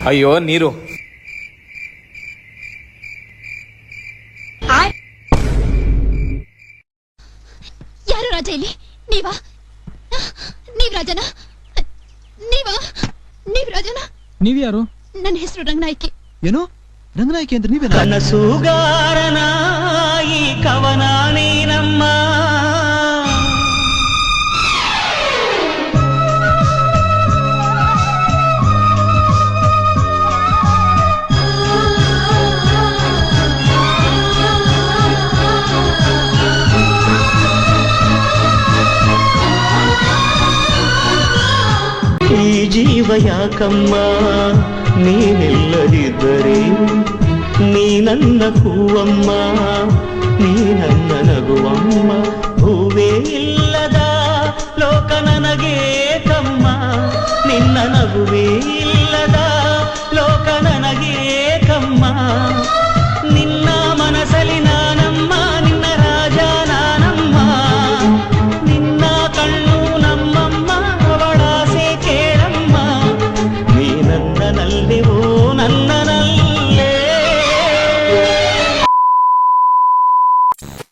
ಅಯ್ಯೋ ನೀರು. ಯಾರು ರಾಜ ಇಲ್ಲಿ? ನೀವ್ ರಾಜನ? ನೀವ್ ರಾಜನ? ನೀವ್ ಯಾರು? ನನ್ನ ಹೆಸರು ರಂಗನಾಯ್ಕಿ. ಏನು ರಂಗನಾಯ್ಕಿ ಅಂದ್ರೆ ನೀವೇನ? ಕನಸುಗಾರನ ಈ ಕವನ ನೀನಮ್ಮ. ಈ ಜೀವ ಯಾಕಮ್ಮ ನೀನಿಲ್ಲದಿದ್ದರೆ, ನೀ ನನ್ನ ಹೂವಮ್ಮ, ನೀ ನನ್ನ ನಗುವಮ್ಮ. ಹೂವೇ ಇಲ್ಲದ ಲೋಕ ನನಗೆ ಕಮ್ಮ, ನಿನ್ನ ನಗುವೇ ಇಲ್ಲದ ಲೋಕ ನನಗೆ ಕಮ್ಮ.